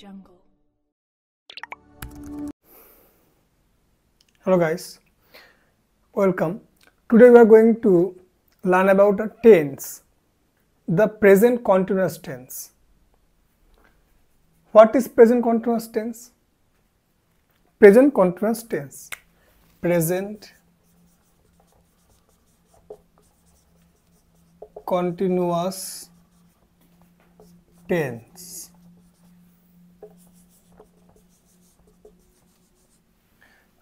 jungle. Hello guys, welcome. Today we are going to learn about a tense, the present continuous tense. What is present continuous tense? Present continuous tense. Present continuous tense.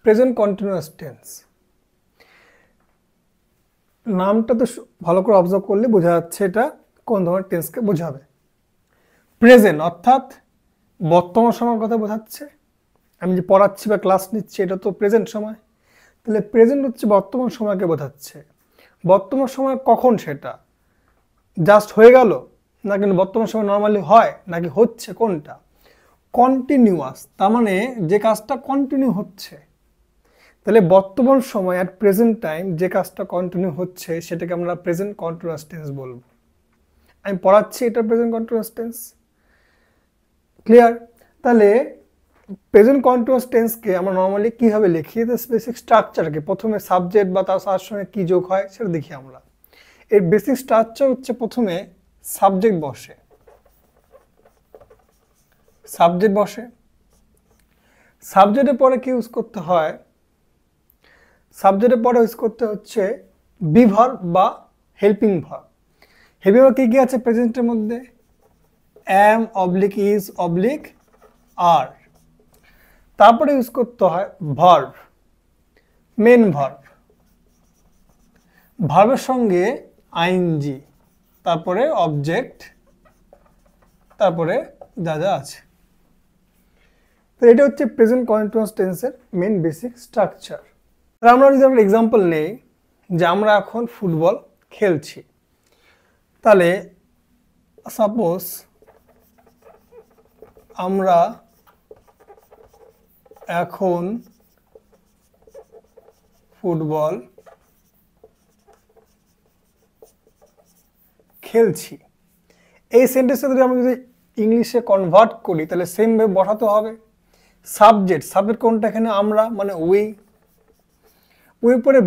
Present continuous tense নামটা তো ভালো করে observe করলে বোঝা যাচ্ছে এটা কোন ধরনের টেন্সকে বোঝাবে। প্রেজেন্ট অর্থাৎ বর্তমান সময়ের কথা বোঝাচ্ছে। আমি যে পড়াচ্ছি বা ক্লাস নিচ্ছি এটা তো প্রেজেন্ট সময়, তাহলে প্রেজেন্ট হচ্ছে বর্তমান সময়কে বোঝাচ্ছে। বর্তমান সময় কখন সেটা জাস্ট হয়ে গেল, না কিন্তু বর্তমান সময় নর্মালি হয় নাকি হচ্ছে, কোনটা? কন্টিনিউয়াস, তার মানে যে কাজটা কন্টিনিউ হচ্ছে। তাহলে বর্তমান সময় অ্যাট প্রেজেন্ট টাইম যে কাজটা কন্টিনিউ হচ্ছে সেটাকে আমরা প্রেজেন্ট কন্টিনিউয়াস টেন্স বলবো। আমি পড়াচ্ছি এটা প্রেজেন্ট কন্টিনিউয়াস টেন্স। ক্লিয়ার? তাহলে প্রেজেন্ট কন্টিনিউয়াস টেন্সকে আমরা নর্মালি কীভাবে লিখি? এর বেসিক স্ট্রাকচারকে প্রথমে সাবজেক্ট বা তার সঙ্গে কী যোগ হয় সেটা দেখি আমরা। এর বেসিক স্ট্রাকচার হচ্ছে প্রথমে সাবজেক্ট বসে, সাবজেক্টের পরে কি ইউজ করতে হয়? সাবজেক্টের পরে ইউজ করতে হচ্ছে বি ভার্ব বা হেল্পিং ভার্ব। হেল্পিং ভার্ব কি আছে প্রেজেন্টের মধ্যে? অ্যাম অবলিক ইজ অবলিক আর। তারপরে ইউজ করতে হয় ভার্ব, মেন ভার্ব, ভার্বের সঙ্গে আইএনজি, তারপরে অবজেক্ট, তারপরে যা যা আছে। তো এটা হচ্ছে প্রেজেন্ট কন্টিনিউয়াস টেন্সের মেন বেসিক স্ট্রাকচার। আমরা যদি আমরা এক্সাম্পল নেই যে আমরা এখন ফুটবল খেলছি, তাহলে সাপোজ আমরা এখন ফুটবল খেলছি, এই সেন্টেন্সটা যদি ইংলিশে কনভার্ট করি তাহলে সেম ভাবে বসাতে হবে। সাবজেক্ট কোনটা এখানে? আমরা, মানে উই পরে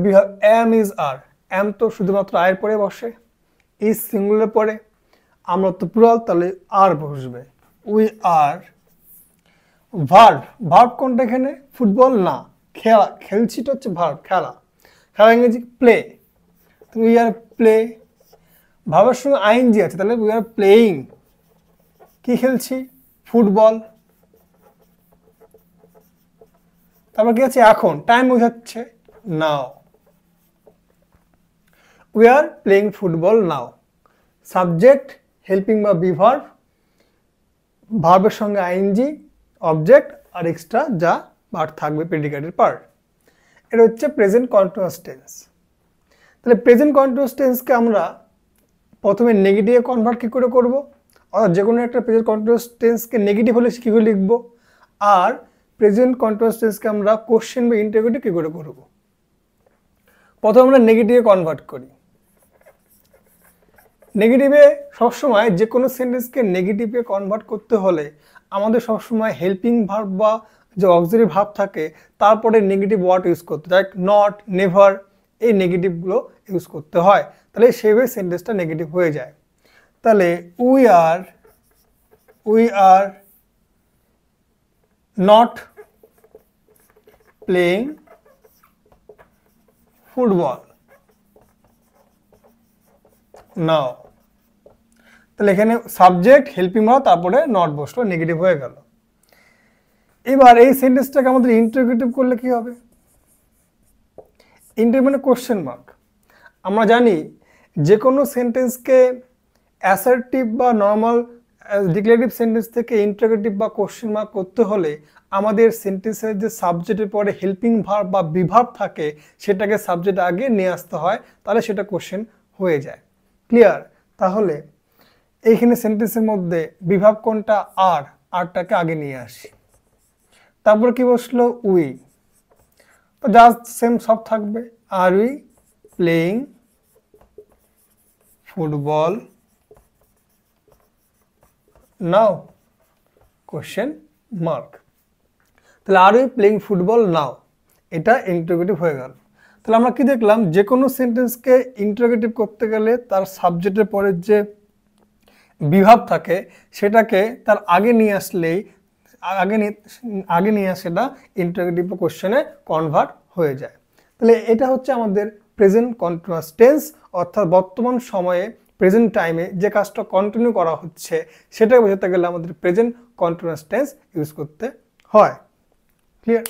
অ্যাম ইজ আর। অ্যাম তো শুধুমাত্র আয়ের পরে বসে, ইজ সিঙ্গুলার পরে, আমরা তো প্লুরাল, তাহলে আর বসবে, উই আর। ভার্ব কোনটা এখানে? ফুটবল না, খেলা, খেলছিটা হচ্ছে ভার্ব, খেলা। ইংরেজি প্লে, উই আর প্লে। ভার্বের সঙ্গে আইএনজি আছে, তাহলে উই আর প্লেয়িং। কি খেলছি? ফুটবল। তারপর কি আছে? এখন, টাইম বোঝাচ্ছে, now. We are playing football now. Subject, helping বা বি ভার্ব, ভার্বের সঙ্গে আইএনজি, অবজেক্ট আর এক্সট্রা যা পার্ট থাকবে প্রেডিকেটের পার্ট। এটা হচ্ছে প্রেজেন্ট কন্টিনিউয়াস টেন্স। তাহলে প্রেজেন্ট কন্টিনিউয়াস টেন্সকে আমরা প্রথমে নেগেটিভে কনভার্ট কী করে করবো? অর্থাৎ যে কোনো একটা প্রেজেন্ট কন্টিনিউয়াস টেন্সকে নেগেটিভ হলে কী করে লিখবো, আর প্রেজেন্ট কন্টিনিউয়াস টেন্সকে আমরা কোশ্চেন বা ইন্টারোগেটিভ কী করে করবো? প্রথমে আমরা নেগেটিভে কনভার্ট করি। নেগেটিভে সবসময় যে কোনো সেন্টেন্সকে নেগেটিভে কনভার্ট করতে হলে আমাদের সবসময় হেল্পিং ভার্ব বা যে অক্সিলারি ভার্ব থাকে তারপরে নেগেটিভ ওয়ার্ড ইউজ করতে হয়, নট, নেভার, এই নেগেটিভগুলো ইউজ করতে হয়। তাহলে সেইভাবে সেন্টেন্সটা নেগেটিভ হয়ে যায়। তাহলে we are not playing football নাও। তাহলে এখানে সাবজেক্ট, হেল্পিং ভার্ব, তারপরে নট বসলো, নেগেটিভ হয়ে গেল। এবার এই সেন্টেন্সটাকে আমাদের ইন্টারোগেটিভ করলে কি হবে? ইন্টারোগেটিভ মানে কোশ্চেন মার্ক। আমরা জানি যে কোনো সেন্টেন্সকে অ্যাসার্টিভ বা নর্মাল ডিক্লারেটিভ সেন্টেন্স থেকে ইন্টারোগেটিভ বা কোশ্চেন মার্ক করতে হলে আমাদের সেন্টেন্সের যে সাবজেক্টের পরে হেল্পিং ভার্ব বা বিভার্ব থাকে সেটাকে সাবজেক্ট আগে নিয়ে আসতে হয়, তাহলে সেটা কোশ্চেন হয়ে যায়। ক্লিয়ার? তাহলে এইখানে সেন্টেন্সের মধ্যে বিভার্ব কোনটা? আরটাকে আগে নিয়ে আসি। তারপর কি বসলো? উই। তো জাস্ট সেম সব থাকবে। Are we playing football now. Question mark. তাহলে are you playing football now, এটা ইন্টারোগেটিভ হয়ে গেল। তাহলে আমরা কি দেখলাম, যে কোনো সেন্টেন্সকে ইন্টারোগেটিভ করতে গেলে তার সাবজেক্টের পরের যে বিভাব থাকে সেটাকে তার আগে নিয়ে আসলেই আগে নিয়ে সেটা ইন্টারোগেটিভ কোশ্চেনে কনভার্ট হয়ে যায়। তাহলে এটা হচ্ছে আমাদের প্রেজেন্ট কন্টিনিউয়াস টেন্স, অর্থাৎ বর্তমান সময়ে প্রেজেন্ট টাইমে যে কাজটা কন্টিনিউ করা হচ্ছে সেটাকে বোঝাতে গেলে আমাদের প্রেজেন্ট কন্টিনিউয়াস টেন্স ইউজ করতে হয়। ক্লিয়ার?